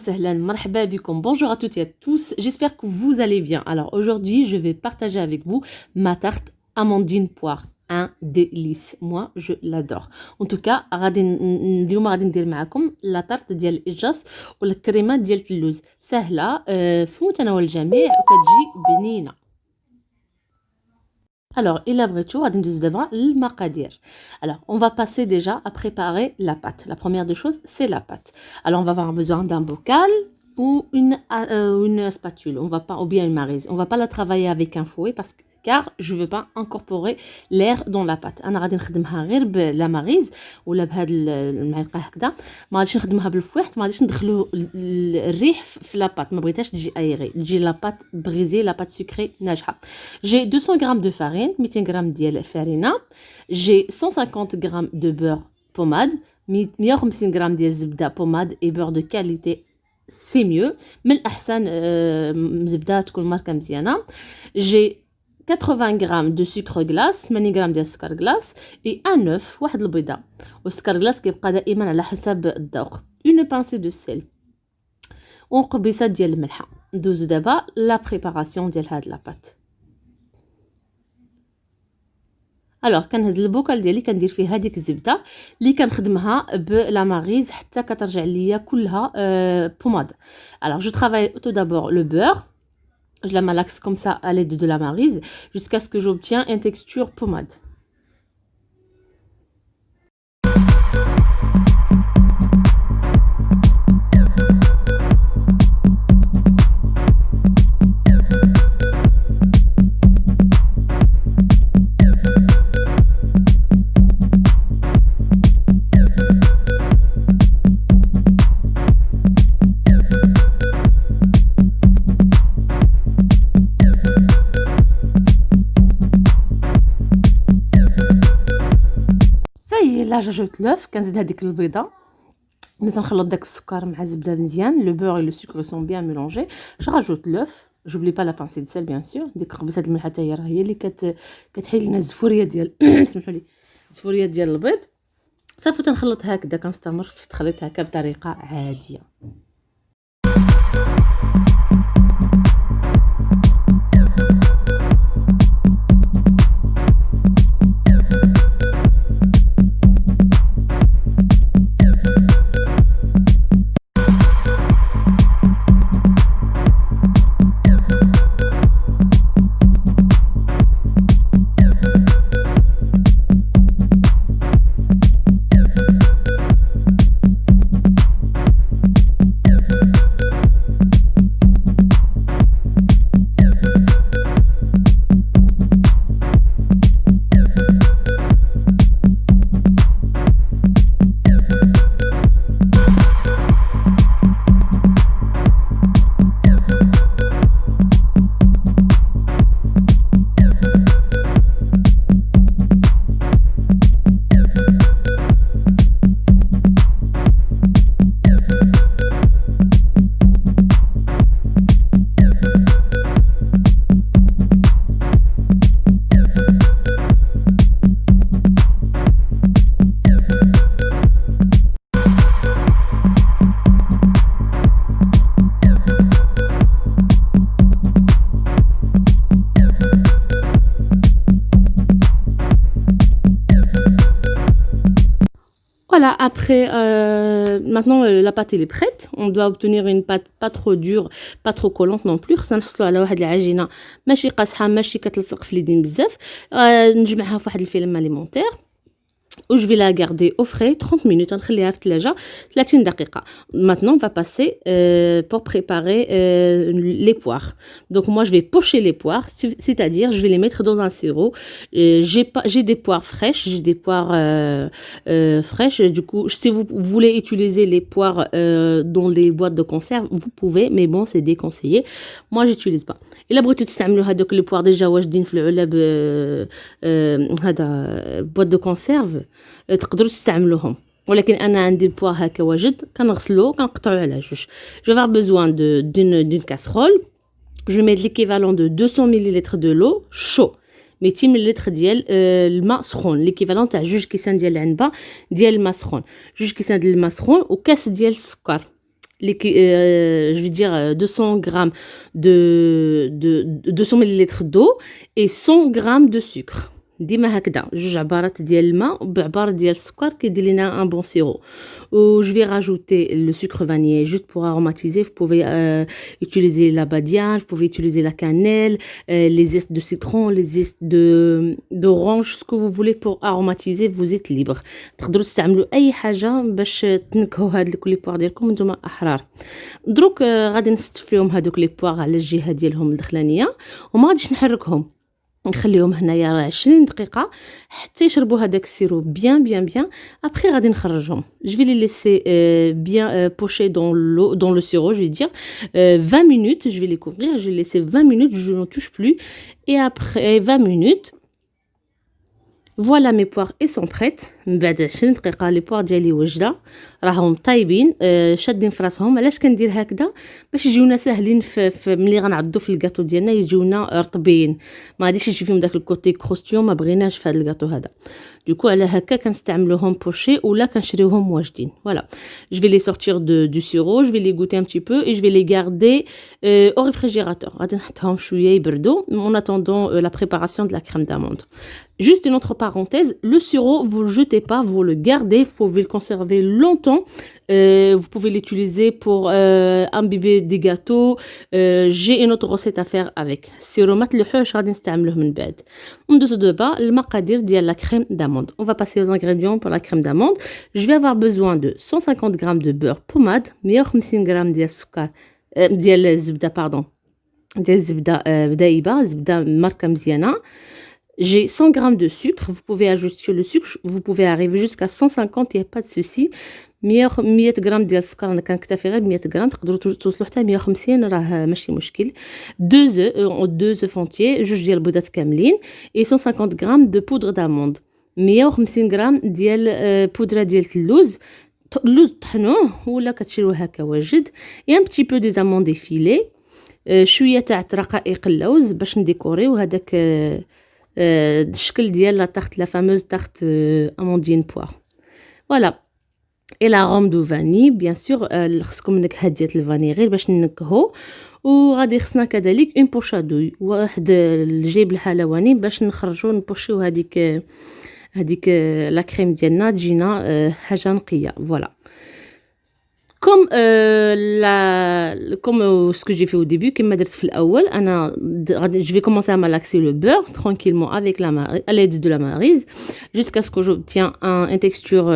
sahlan, marhaba bikum. Bonjour à toutes et à tous, j'espère que vous allez bien. Alors aujourd'hui, je vais partager avec vous ma tarte amandine poire. Un délice, moi je l'adore. En tout cas, اليوم غادي ندير معكم لا طارت ديال الاجاص ولا الكريمه ديال اللوز. سهله في متناول الجميع وكتجي بنينه. Alors, il a vrai tout, le maqadir. Alors, on va passer déjà à préparer la pâte. La première des choses, c'est la pâte. Alors, on va avoir besoin d'un bocal ou une spatule. On va pas, ou bien une maryse. On va pas la travailler avec un fouet car je veux pas incorporer l'air dans la pâte. انا غادي نخدمها غير بلا ماريز ولا بهاد المعلقه هكذا. ما غاديش نخدمها بالفويحت، ما غاديش ندخلو الريح في لا بâte. ما بغيتهاش تجي ايغي، تجي لا بâte بريزي، لا بâte سكري ناجحه. J'ai 200 g de farine, 200 g ديال farina. J'ai 150 g de beurre pommade, 150 g ديال زبده pommade et beurre de qualité. C'est mieux. من الأحسن زبده تكون ماركه مزيانه. J'ai 80 g de sucre glace, 80 g ديال السكر glace et un œuf, واحد البيضه. والسكر glace كيبقى دائما على حسب الذوق. Une pincée de sel. وقبيصه ديال الملحه. ندوزو دابا لا بريباراسيون ديال هاد لا بات. الوغ كنهز البوكال ديالي كندير فيه هذيك الزبده اللي كنخدمها بلا ماريز حتى كترجع ليا كلها بوماد. الوغ جو ترافاي tout d'abord le beurre. Je la malaxe comme ça à l'aide de la maryse jusqu'à ce que j'obtiens une texture pommade. Là j'ajoute l'œuf, كنزيد هذيك البيضه. ملي تنخلط داك السكر مع الزبده مزيان, le beurre et le sucre sont bien mélangés. Je rajoute l'œuf, j'oublie pas la pincée de sel bien sûr. ديك خبزه الملح حتى هي اللي كتحيد لنا الزفوريه ديال سمحوا لي الزفوريه ديال البيض. صافي تنخلط هكذا, كنستمر في التخليط هكا بطريقه عاديه. Voilà, après, maintenant la pâte elle est prête. On doit obtenir une pâte pas trop dure, pas trop collante non plus. خصنا نحصلوا على واحد العجينه ماشي قاصحه, ماشي كتلصق في اليدين بزاف. نجمعها في واحد الفيلم اليمونتير. و je vais la garder au frais 30 minutes. نخليها في الثلاجه 30 دقيقه. Maintenant on va passer pour préparer les poires. Donc moi je vais pocher les poires, c'est-à-dire je vais les mettre dans un sirop. J'ai des poires fraîches, j'ai des poires fraîches. Du coup, si vous voulez utiliser les poires dans les boîtes de conserve, vous pouvez, mais bon, c'est déconseillé. Moi j'utilise pas. الا بغيتو تستعملوا هذوك لي بوار ديجا واجدين في العلب هذا بوات دو كونسيرف, تقدروا تستعملوهم. ولكن انا عندي البوار هكا واجد, كنغسلو كنقطعو على جوج. جو فار besoin d'une casserole. Je mets l'équivalent de 200 ml de l'eau chaud. 200 ملل ديال الماء سخون, ليكيفالون تاع 2 كيسان ديال العنبه ديال الماء سخون, 2 كيسان ديال الماء سخون وكاس ديال السكر. je vais dire 200 grammes de 200 millilitres d'eau et 100 grammes de sucre. ديما هكذا جوج عبارات ديال الماء بعبار ديال السكر كيدير لينا ان بون سيرو. و je vais rajouter le sucre vanillé juste pour aromatiser. Vous pouvez utiliser la badiane, vous pouvez utiliser la cannelle, les zestes de citron, les zestes d'orange, ce que vous voulez pour aromatiser. Vous êtes libre. تقدروا تستعملوا اي حاجه باش تنكهوا هاد لي بواغ ديالكم نتوما احرار. دروك غادي نستف فيهم هذوك لي بواغ على الجهه ديالهم الدخلانيه وما غاديش نحركهم، نخليهم هنايا 20 دقيقه حتى يشربوا هذاك السيرو بيان. ابري غادي نخرجهم. Je vais les laisser bien pocher dans le sirop, je vais dire 20 minutes. Je vais les couvrir, je vais laisser 20 minutes, je ne touche plus. Et après 20 minutes, فوالا مي بواغ اي سون بريت. من بعد 20 دقيقه لي بواغ ديالي واجده راهم طايبين شادين في راسهم. علاش كندير هكذا؟ باش يجيونا ساهلين في ملي غنعضو في الكاطو ديالنا يجيونا رطبين، ما غاديش يجي فيهم داك الكوتي كروستيون ما بغيناش في هذا الكاطو هذا. دوكو على هكا كنستعملوهم بوشي ولا كنشريوهم واجدين. فوالا je vais les sortir du sirop, je vais les goûter un petit peu et je vais les garder au réfrigérateur. غادي نحطهم شويه يبردوا en attendant la préparation de la crème d'amande. Juste une autre parenthèse, le sirop, vous le jetez pas, vous le gardez, vous pouvez le conserver longtemps. Vous pouvez l'utiliser pour imbiber des gâteaux. J'ai une autre recette à faire avec. Sirop ما تلوحوش غادي نستعملوه من بعد. ندوزو دابا المقادير ديال la crème d'amande. On va passer aux ingrédients pour la crème d'amande. Je vais avoir besoin de 150 g de beurre pommade, 150 g ديال السكر ديال الزبده باردون ديال الزبده دايبه زبده ماركه مزيانه. J'ai 100 g de sucre, vous pouvez ajuster le sucre, vous pouvez arriver jusqu'à 150, il n'y a pas de souci. 100 غرام ديال السكر انا كنكتفي غير 100 غرام، تقدروا توصلوا حتى 150 راه ماشي مشكل. 2 œufs entiers، جوج ديال البيضات كاملين et 150 غرام de poudre d'amande. 150 غرام ديال بودره ديال اللوز طحنوه ولا كتشريوه هكا واجد. et un petit peu des amandes effilées، شويه تاع رقائق اللوز باش نديكوريو هذاك الشكل ديال لا تارت لا فاموز تارت اموندين بوار. فوالا et l'arôme de vanille bien sûr. خصكم نكهه ديال الفاني غير باش ننكهو. وغادي خصنا كذلك اون بوشادوي، واحد الجيب الحلواني باش نخرجوا نبوشيو هذيك لا كريم ديالنا تجينا حاجه نقيه. فوالا comme ce que j'ai fait au début كما درت في الاول انا je vais commencer à malaxer le beurre tranquillement avec à l'aide de la maryse jusqu'à ce que j'obtiens une texture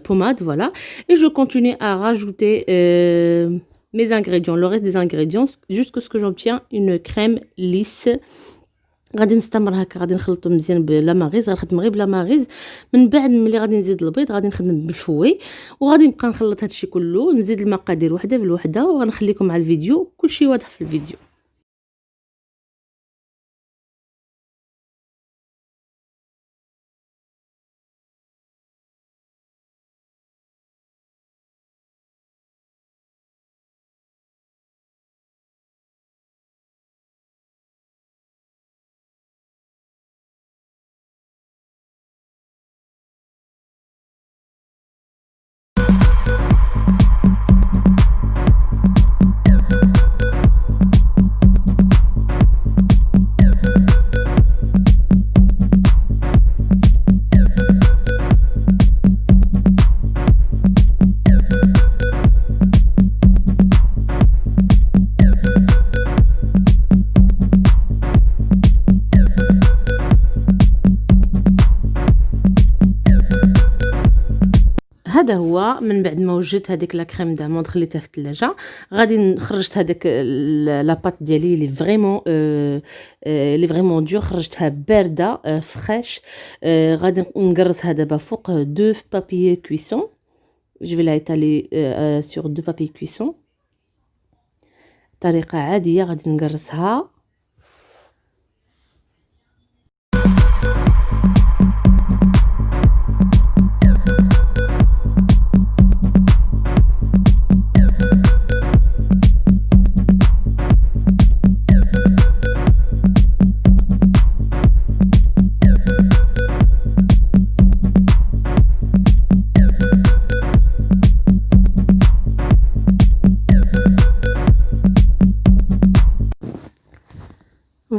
pommade. Voilà, et je continue à rajouter mes ingrédients, le reste des ingrédients jusqu'à ce que j'obtiens une crème lisse. غادي نستمر هكا، غادي نخلطو مزيان بلا ماغيز، غنخدم غير بلا ماغيز. من بعد ملي غادي نزيد البيض غادي نخدم بالفوي وغادي نبقى نخلط هادشي كله، نزيد المقادير وحده بالوحده وغنخليكم على الفيديو كلشي واضح في الفيديو. هذا هو من بعد ما وجدت هذيك لا كريم داموند خليتها في الثلاجه. غادي خرجت هذاك لاباط ديالي لي فريمون دور، خرجتها بارده فريش. غادي نقرصها دابا فوق دو بابي كويسون. جو في لا ايطالي سور دو بابي كويسون طريقه عاديه. غادي نقرصها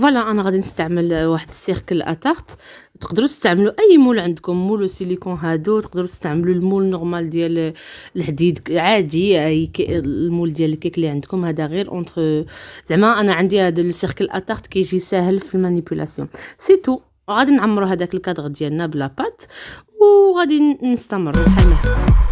فوالا انا غادي نستعمل واحد السيركل اتارت. تقدروا تستعملوا اي مول عندكم، مول سيليكون هادو، تقدروا تستعملوا المول نورمال ديال الحديد عادي، المول ديال الكيك اللي عندكم هذا غير اونتر. زعما انا عندي هذا السيركل اتارت كيجي ساهل في المانيبيولاسيون سي تو. غادي نعمروا هذاك الكادر ديالنا بلا بات وغادي نستمروا بحال ما هكا.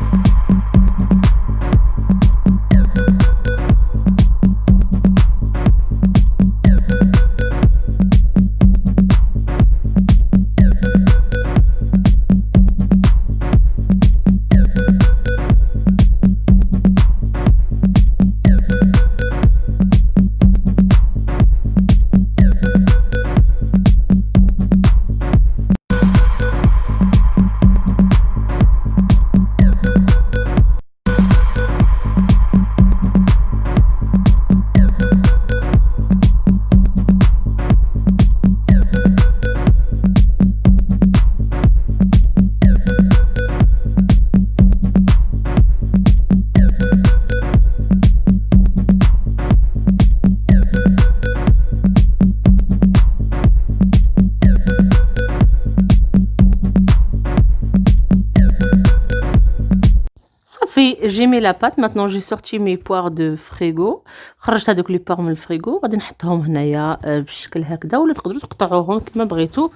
J'ai mis la pâte. Maintenant j'ai sorti mes poires de frigo. خرجت هذوك لي بوار من الفريغو. غادي نحطهم هنايا بالشكل هكذا، ولا تقدروا تقطعوهم كما بغيتوا.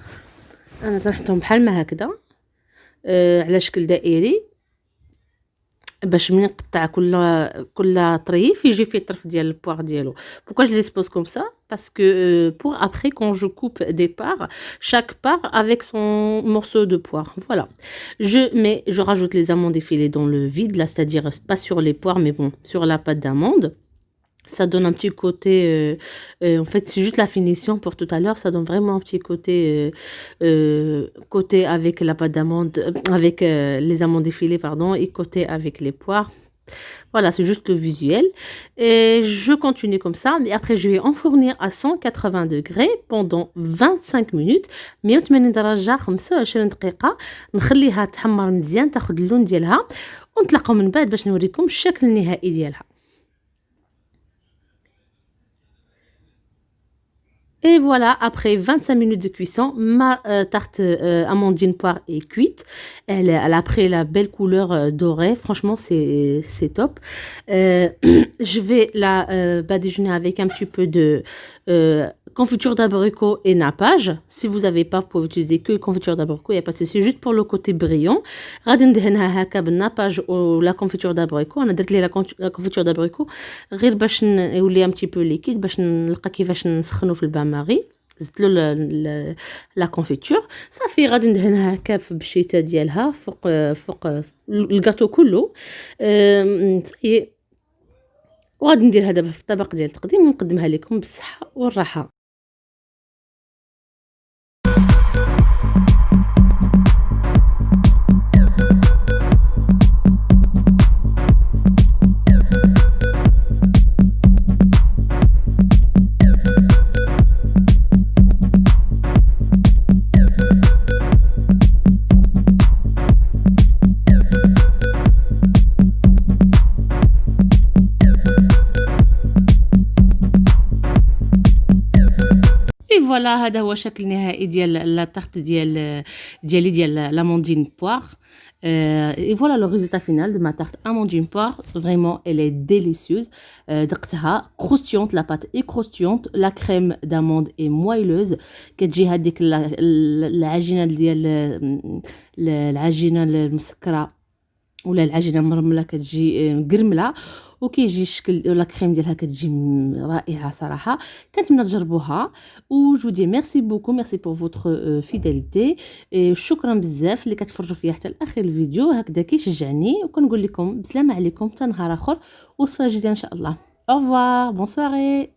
انا تنحطهم بحال ما هكذا على شكل دائري، باش ملي نقطع كل طريف يجي فيه الطرف ديال البوار ديالو. pourquoi je les pose comme ça parce que pour après quand je coupe des parts, chaque part avec son morceau de poire. Voilà, je rajoute les amandes effilées dans le vide là, c'est-à-dire pas sur les poires mais bon sur la pâte d'amande. Ça donne un petit côté en fait c'est juste la finition pour tout à l'heure, ça donne vraiment un petit côté avec la pâte d'amande, avec les amandes effilées pardon, et côté avec les poires. Voilà, c'est juste le visuel. Et je continue comme ça, mais après je vais enfourner à 180 degrés pendant 25 minutes. 180 درجة 25 دقيقة، نخليها تحمر مزيان تاخد اللون ديالها، ونتلاقاو من بعد باش نوريكم الشكل النهائي ديالها. Et voilà, après 25 minutes de cuisson, ma tarte amandine poire est cuite. Elle a pris la belle couleur dorée. Franchement, c'est top. Je vais la badigeonner avec un petit peu de confiture d'abricot et nappage. Si vous n'avez pas, vous pouvez utiliser que confiture d'abricot, il n'y a pas de souci, juste pour le côté brillant. غادي ندهنها هكا بالناباج ou la confiture d'abricot. انا درت ليه la confiture d'abricot غير باش يولي un petit peu liquide، باش نلقى كيفاش نسخنو في البان ماغي. زدت له لا كونفيتور صافي. غادي ندهنها هكا بالشيته ديالها فوق الكاطو كله صافي. وغادي ندير هذا في الطبق ديال التقديم ونقدمها لكم بالصحه والراحه. فوالا هذا هو الشكل النهائي ديال لا تارت ديال l'amandine poire. Et voilà le résultat final de ma tarte amandine poire. Vraiment elle est délicieuse. دقتها croustillante, la pâte est croustillante, la crème d'amande est moelleuse. كتجي هذيك العجينه ديال العجينه المسكره ولا العجينه المرمله كتجي مقرمله، وكيجي الشكل ولا كريم ديالها كتجي رائعه صراحه. كنتمنى تجربوها و جو دي ميرسي بوكو، ميرسي بور فوتر فيداليتي. شكرا بزاف اللي كتفرجوا فيا حتى لاخر الفيديو، هكذا كيشجعني. وكنقول لكم بسلامه عليكم حتى نهار اخر وصفه جديده ان شاء الله. au revoir، bonne soirée.